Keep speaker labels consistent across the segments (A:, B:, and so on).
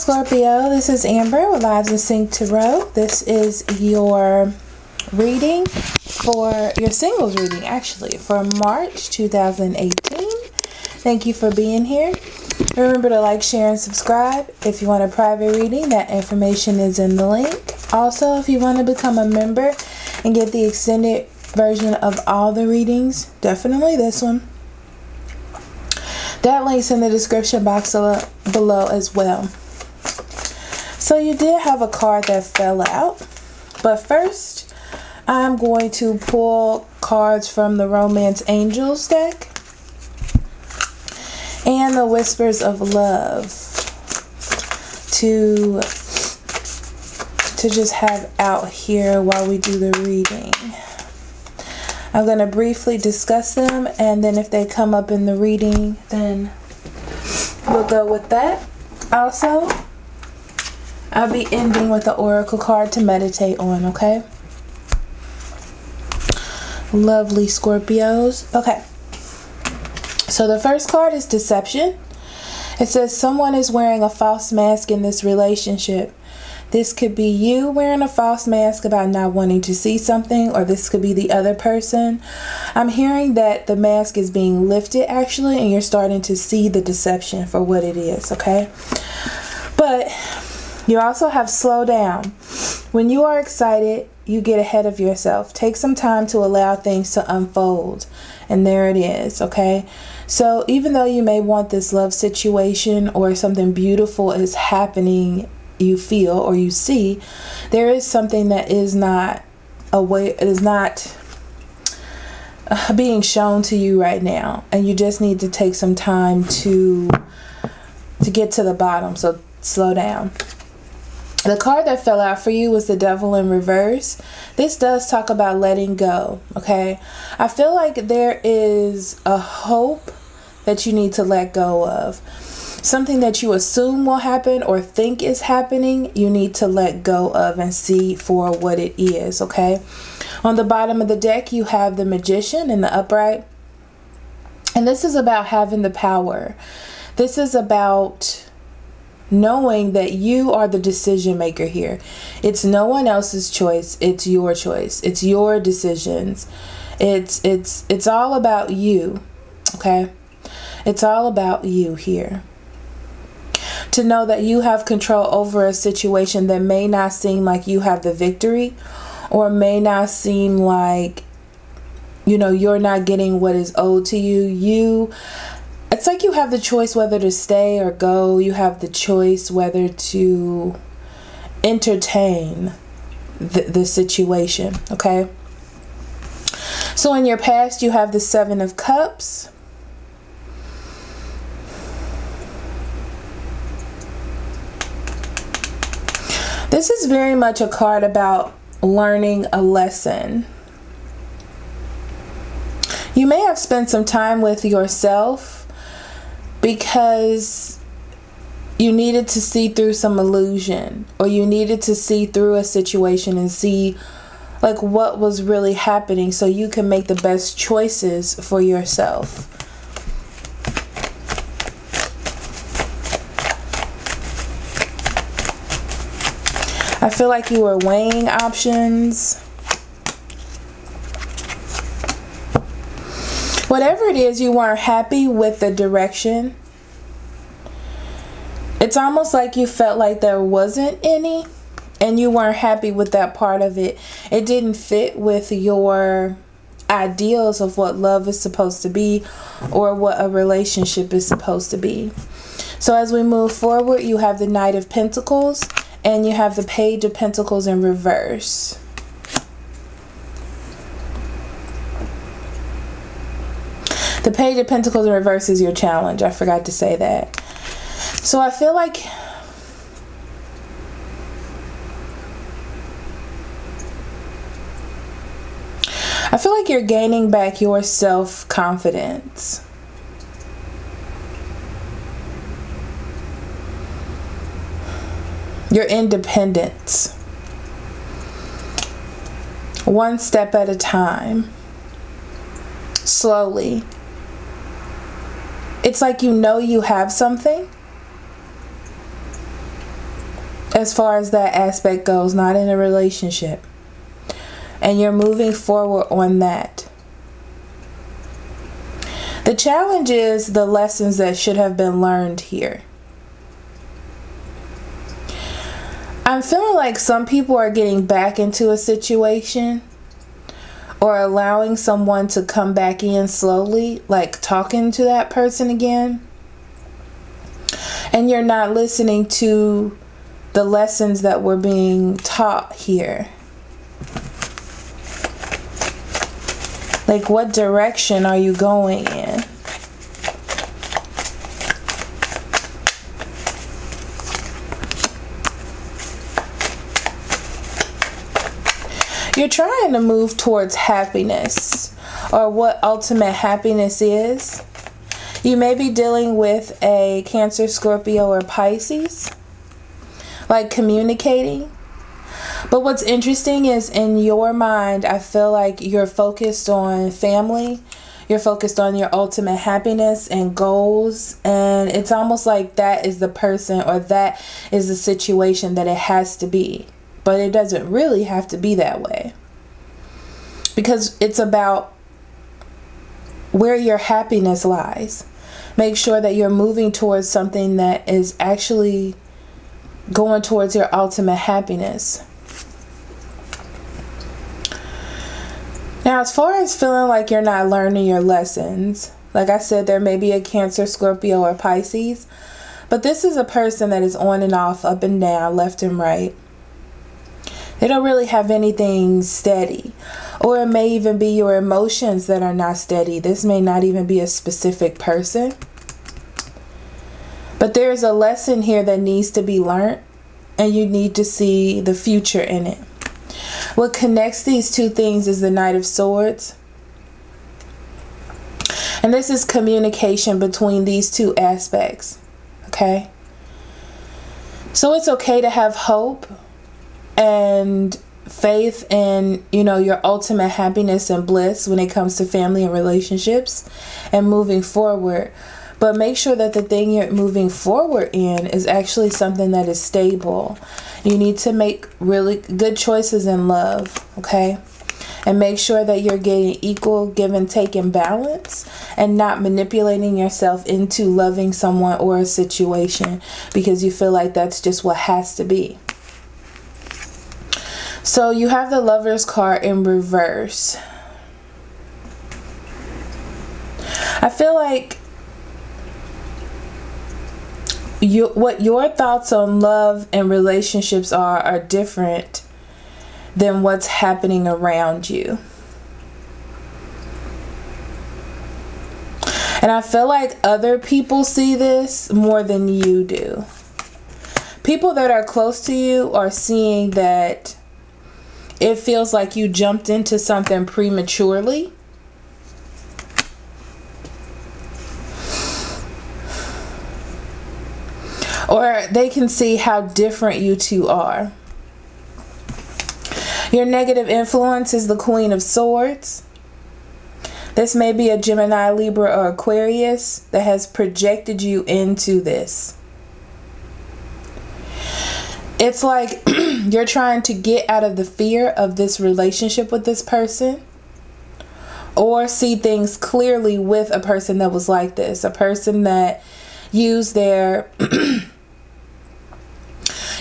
A: Scorpio, this is Amber with Lives in Sync Tarot. This is your reading for your singles reading, actually, for March 2018. Thank you for being here. Remember to like, share, and subscribe. If you want a private reading, that information is in the link. Also, if you want to become a member and get the extended version of all the readings, definitely this one. That link's in the description box below as well. So you did have a card that fell out, but first I'm going to pull cards from the Romance Angels deck and the Whispers of Love to just have out here while we do the reading. I'm going to briefly discuss them, and then if they come up in the reading, then we'll go with that. Also, I'll be ending with the Oracle card to meditate on, okay? Lovely Scorpios. Okay. So the first card is Deception. It says someone is wearing a false mask in this relationship. This could be you wearing a false mask about not wanting to see something, or this could be the other person. I'm hearing that the mask is being lifted, actually, and you're starting to see the deception for what it is, okay? But you also have slow down. When you are excited, you get ahead of yourself. Take some time to allow things to unfold. And there it is, okay? So even though you may want this love situation or something beautiful is happening, you feel or you see, there is something that is not being shown to you right now, and you just need to take some time to get to the bottom. So slow down. The card that fell out for you was the Devil in reverse. This does talk about letting go, okay? I feel like there is a hope that you need to let go of. Something that you assume will happen or think is happening, you need to let go of and see for what it is, okay? On the bottom of the deck, you have the Magician in the upright. And this is about having the power. This is about knowing that you are the decision maker here. It's no one else's choice. It's your choice. It's your decisions. It's all about you, okay? It's all about you here. To know that you have control over a situation that may not seem like you have the victory, or may not seem like, you know, you're not getting what is owed to you. It's like you have the choice whether to stay or go. You have the choice whether to entertain the situation, okay? So in your past, you have the Seven of Cups. This is very much a card about learning a lesson. You may have spent some time with yourself because you needed to see through some illusion, or you needed to see through a situation and see like what was really happening so you can make the best choices for yourself. I feel like you were weighing options. Whatever it is, you weren't happy with the direction. It's almost like you felt like there wasn't any, and you weren't happy with that part of it. It didn't fit with your ideals of what love is supposed to be or what a relationship is supposed to be. So as we move forward, you have the Knight of Pentacles and you have the Page of Pentacles in reverse. The Page of Pentacles in reverse is your challenge. I forgot to say that. So I feel like you're gaining back your self-confidence. Your independence. One step at a time. Slowly. It's like you know you have something, as far as that aspect goes, not in a relationship. And you're moving forward on that. The challenge is the lessons that should have been learned here. I'm feeling like some people are getting back into a situation or allowing someone to come back in slowly, like talking to that person again. And you're not listening to the lessons that were being taught here. Like, what direction are you going in? You're trying to move towards happiness, or what ultimate happiness is. You may be dealing with a Cancer, Scorpio, or Pisces, like communicating. But what's interesting is in your mind, I feel like you're focused on family. You're focused on your ultimate happiness and goals. And it's almost like that is the person, or that is the situation that it has to be. But it doesn't really have to be that way. Because it's about where your happiness lies. Make sure that you're moving towards something that is actually going towards your ultimate happiness. Now, as far as feeling like you're not learning your lessons, like I said, there may be a Cancer, Scorpio, or Pisces. But this is a person that is on and off, up and down, left and right. They don't really have anything steady. Or it may even be your emotions that are not steady. This may not even be a specific person. But there's a lesson here that needs to be learned. And you need to see the future in it. What connects these two things is the Knight of Swords. And this is communication between these two aspects. Okay? So it's okay to have hope and faith in, you know, your ultimate happiness and bliss when it comes to family and relationships and moving forward. But make sure that the thing you're moving forward in is actually something that is stable. You need to make really good choices in love, okay? And make sure that you're getting equal give and take and balance, and not manipulating yourself into loving someone or a situation because you feel like that's just what has to be. So you have the Lover's card in reverse. I feel like what your thoughts on love and relationships are different than what's happening around you. And I feel like other people see this more than you do. People that are close to you are seeing that it feels like you jumped into something prematurely. Or they can see how different you two are. Your negative influence is the Queen of Swords. This may be a Gemini, Libra, or Aquarius that has projected you into this. It's like you're trying to get out of the fear of this relationship with this person, or see things clearly with a person that was like this. A person that used their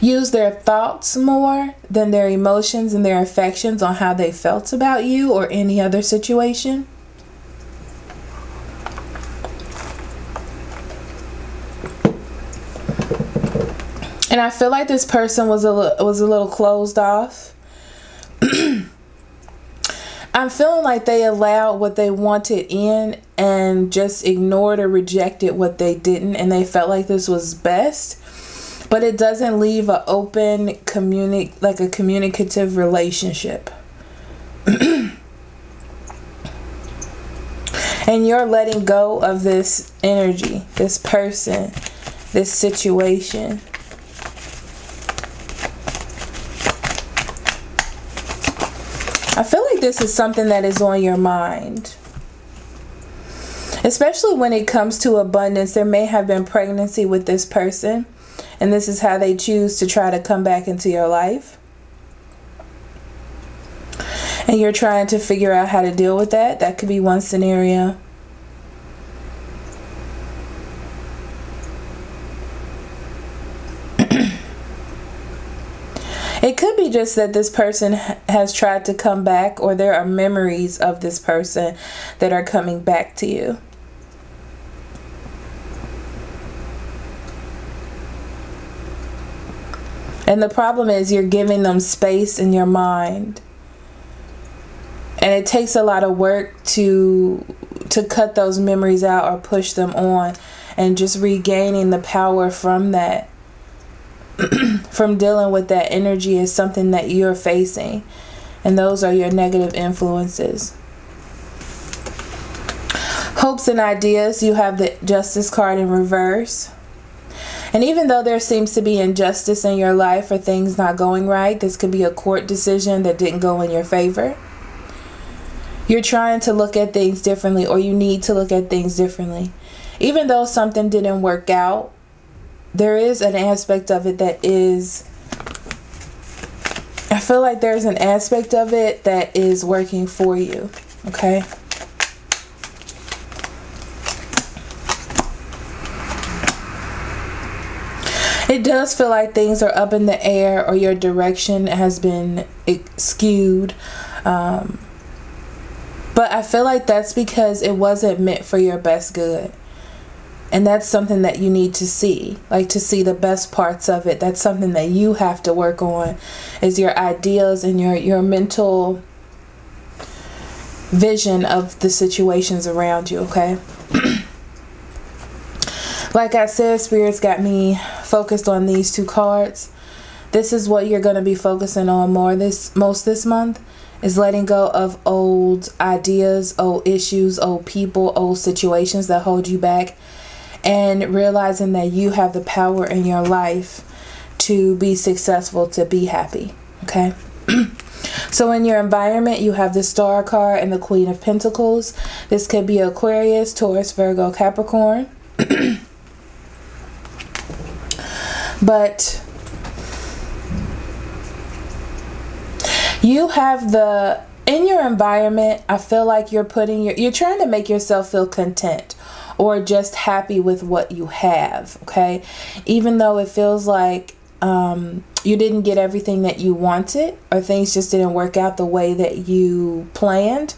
A: use their thoughts more than their emotions and their affections on how they felt about you or any other situation. And I feel like this person was a little closed off. I'm feeling like they allowed what they wanted in and just ignored or rejected what they didn't, and they felt like this was best. But it doesn't leave an open, communicative relationship. And you're letting go of this energy, this person, this situation. I feel like this is something that is on your mind. Especially when it comes to abundance. There may have been pregnancy with this person. and this is how they choose to try to come back into your life. And you're trying to figure out how to deal with that. That could be one scenario. It could be just that this person has tried to come back, or there are memories of this person that are coming back to you. And the problem is you're giving them space in your mind. And it takes a lot of work to cut those memories out or push them on, and just regaining the power from that. From dealing with that energy is something that you're facing, and those are your negative influences. Hopes and ideas, you have the Justice card in reverse. And even though there seems to be injustice in your life or things not going right, this could be a court decision that didn't go in your favor. You're trying to look at things differently, or you need to look at things differently. Even though something didn't work out, there is an aspect of it that is, I feel like there's an aspect of it that is working for you, okay? It does feel like things are up in the air, or your direction has been skewed. But I feel like that's because it wasn't meant for your best good. And that's something that you need to see, like to see the best parts of it. That's something that you have to work on, is your ideas and your mental vision of the situations around you, okay? Like I said, Spirit's got me focused on these two cards. This is what you're going to be focusing on most this month, is letting go of old ideas, old issues, old people, old situations that hold you back. And realizing that you have the power in your life to be successful, to be happy, okay? So in your environment, you have the Star card and the Queen of Pentacles. This could be Aquarius, Taurus, Virgo, Capricorn. But you have in your environment, I feel like you're trying to make yourself feel content, or just happy with what you have, okay? Even though it feels like you didn't get everything that you wanted, or things just didn't work out the way that you planned,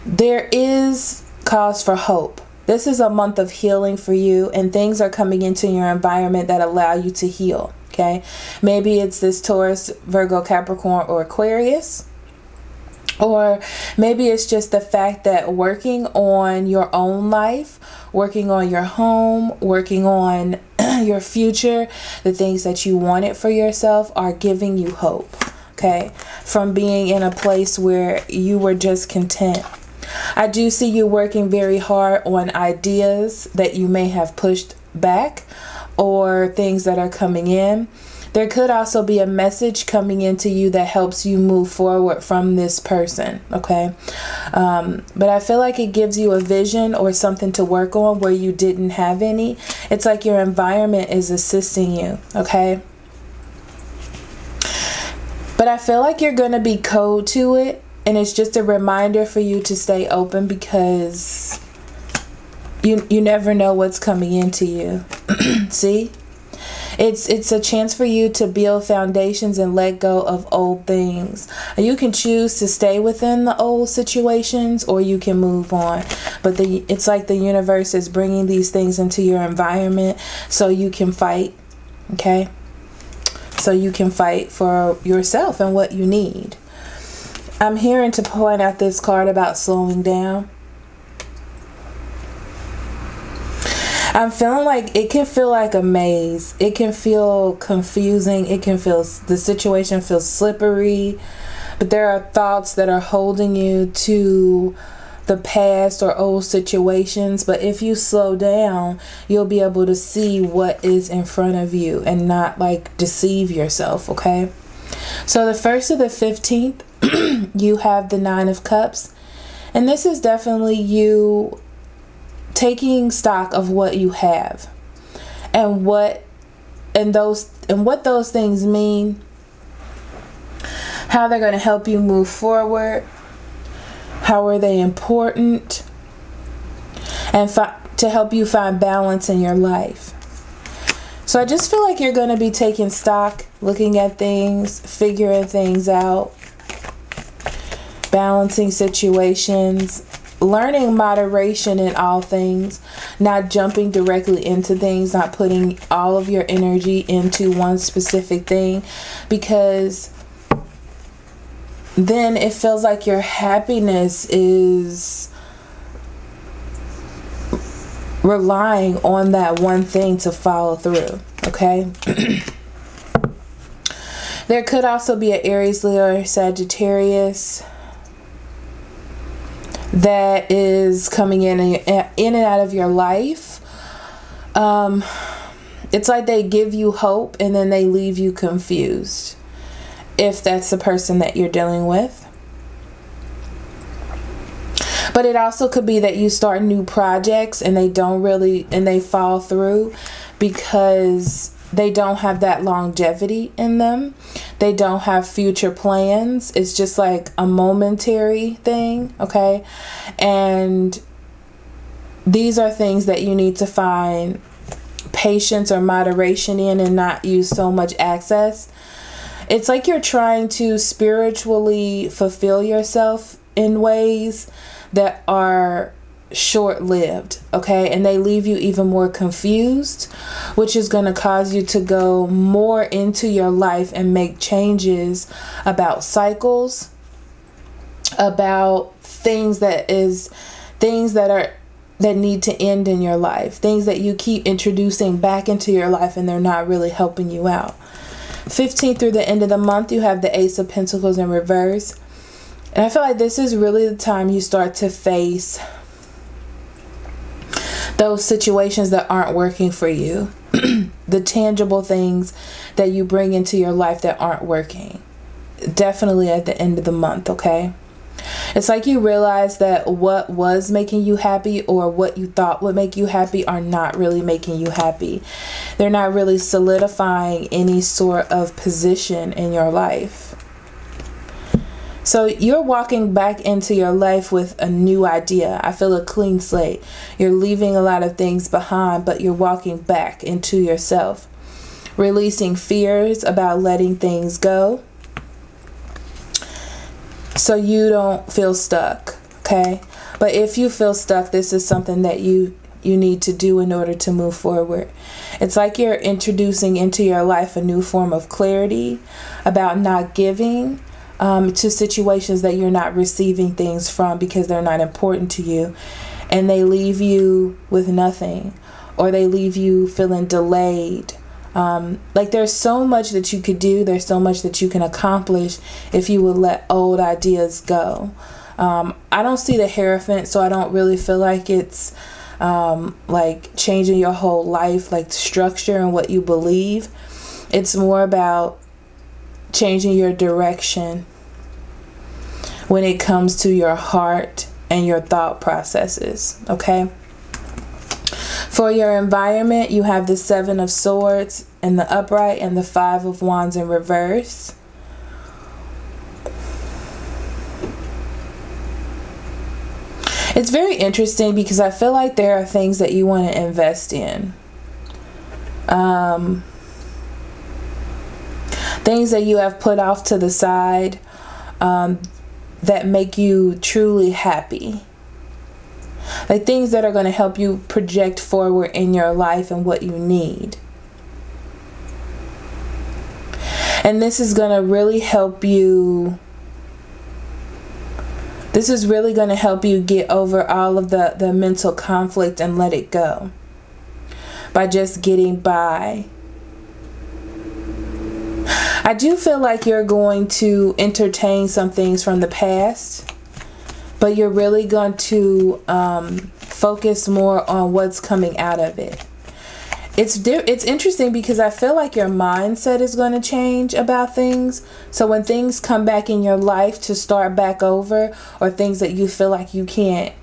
A: there is cause for hope. This is a month of healing for you, and things are coming into your environment that allow you to heal, okay? Maybe it's this Taurus, Virgo, Capricorn, or Aquarius. Or maybe it's just the fact that working on your own life, working on your home, working on your future, the things that you wanted for yourself are giving you hope, okay? From being in a place where you were just content. I do see you working very hard on ideas that you may have pushed back, or things that are coming in. There could also be a message coming into you that helps you move forward from this person, okay? But I feel like it gives you a vision or something to work on where you didn't have any. It's like your environment is assisting you, okay? But I feel like you're going to be cold to it, and it's just a reminder for you to stay open, because you never know what's coming into you. See? It's a chance for you to build foundations and let go of old things. You can choose to stay within the old situations, or you can move on. But it's like the universe is bringing these things into your environment so you can fight, okay? So you can fight for yourself and what you need. I'm hearing to point out this card about slowing down. I'm feeling like it can feel like a maze. It can feel confusing. It can feel, the situation feels slippery. But there are thoughts that are holding you to the past or old situations. But if you slow down, you'll be able to see what is in front of you and not like deceive yourself, okay? So the 1st to the 15th, you have the 9 of Cups. And this is definitely you taking stock of what you have and what and what those things mean, how they're going to help you move forward, how are they important, and to help you find balance in your life. So I just feel like you're going to be taking stock, looking at things, figuring things out, balancing situations, learning moderation in all things, not jumping directly into things, not putting all of your energy into one specific thing, because then it feels like your happiness is relying on that one thing to follow through. Okay. There could also be an Aries, Leo, or Sagittarius that is coming in and out of your life. It's like they give you hope and then they leave you confused, if that's the person that you're dealing with. But it also could be that you start new projects and they fall through because they don't have that longevity in them. They don't have future plans. It's just like a momentary thing, okay? And these are things that you need to find patience or moderation in and not use so much access. It's like you're trying to spiritually fulfill yourself in ways that are short-lived, okay? And they leave you even more confused, which is going to cause you to go more into your life and make changes about cycles, about things that need to end in your life, things that you keep introducing back into your life and they're not really helping you out. 15th through the end of the month, you have the Ace of Pentacles in reverse. And I feel like this is really the time you start to face those situations that aren't working for you. The tangible things that you bring into your life that aren't working. Definitely at the end of the month, okay? It's like you realize that what was making you happy or what you thought would make you happy are not really making you happy. They're not really solidifying any sort of position in your life. So you're walking back into your life with a new idea. I feel a clean slate. You're leaving a lot of things behind, but you're walking back into yourself. Releasing fears about letting things go, so you don't feel stuck, okay? But if you feel stuck, this is something that you need to do in order to move forward. It's like you're introducing into your life a new form of clarity about not giving to situations that you're not receiving things from because they're not important to you, and they leave you with nothing, or they leave you feeling delayed. Like there's so much that you could do, there's so much that you can accomplish if you would let old ideas go. I don't see the Hierophant, so I don't really feel like it's like changing your whole life, like structure and what you believe. It's more about changing your direction when it comes to your heart and your thought processes, okay? For your environment, you have the 7 of Swords in the upright and the 5 of Wands in reverse. It's very interesting because I feel like there are things that you want to invest in. Things that you have put off to the side that make you truly happy. Like things that are going to help you project forward in your life and what you need. And this is going to really help you. This is really going to help you get over all of the mental conflict and let it go. By just getting by. I do feel like you're going to entertain some things from the past, but you're really going to focus more on what's coming out of it. It's interesting because I feel like your mindset is going to change about things. So when things come back in your life to start back over, or things that you feel like you can't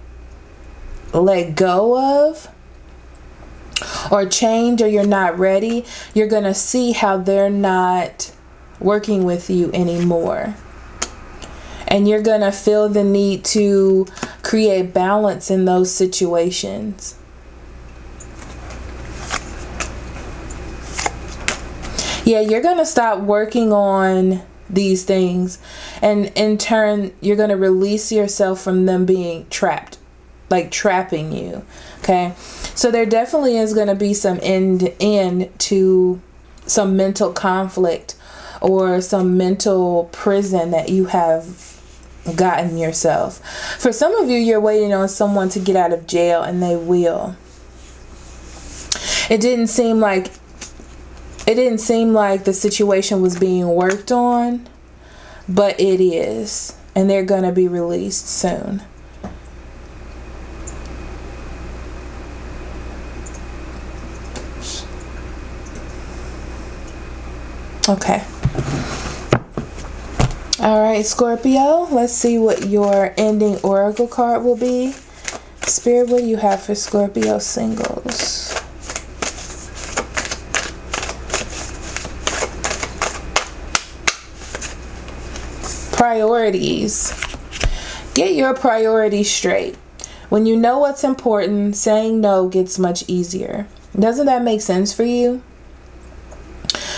A: let go of, or change, or you're not ready, you're going to see how they're not working with you anymore. And you're going to feel the need to create balance in those situations. Yeah, you're going to stop working on these things. And in turn, you're going to release yourself from them being trapped. Like trapping you. Okay. So there definitely is going to be some end to some mental conflict or some mental prison that you have gotten yourself. For some of you, you're waiting on someone to get out of jail, and they will. It didn't seem like the situation was being worked on, but it is, and they're going to be released soon. Okay. All right, Scorpio, let's see what your ending oracle card will be. Spirit, what do you have for Scorpio singles? Priorities. Get your priorities straight. When you know what's important, saying no gets much easier. Doesn't that make sense for you?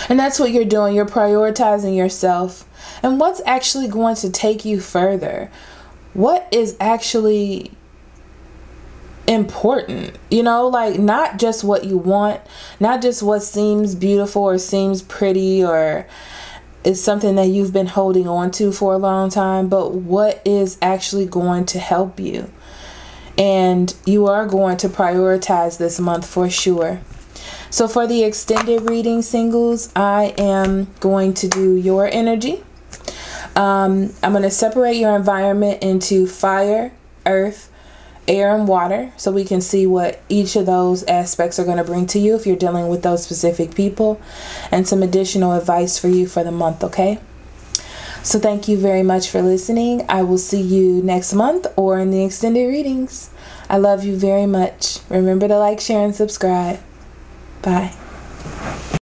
A: And that's what you're doing. You're prioritizing yourself and what's actually going to take you further. What is actually important, you know, like not just what you want, not just what seems beautiful or seems pretty or is something that you've been holding on to for a long time, but what is actually going to help you. And you are going to prioritize this month for sure. So for the extended reading, singles, I am going to do your energy. I'm going to separate your environment into fire, earth, air, and water, so we can see what each of those aspects are going to bring to you if you're dealing with those specific people, and some additional advice for you for the month, okay? So thank you very much for listening. I will see you next month or in the extended readings. I love you very much. Remember to like, share, and subscribe. Bye.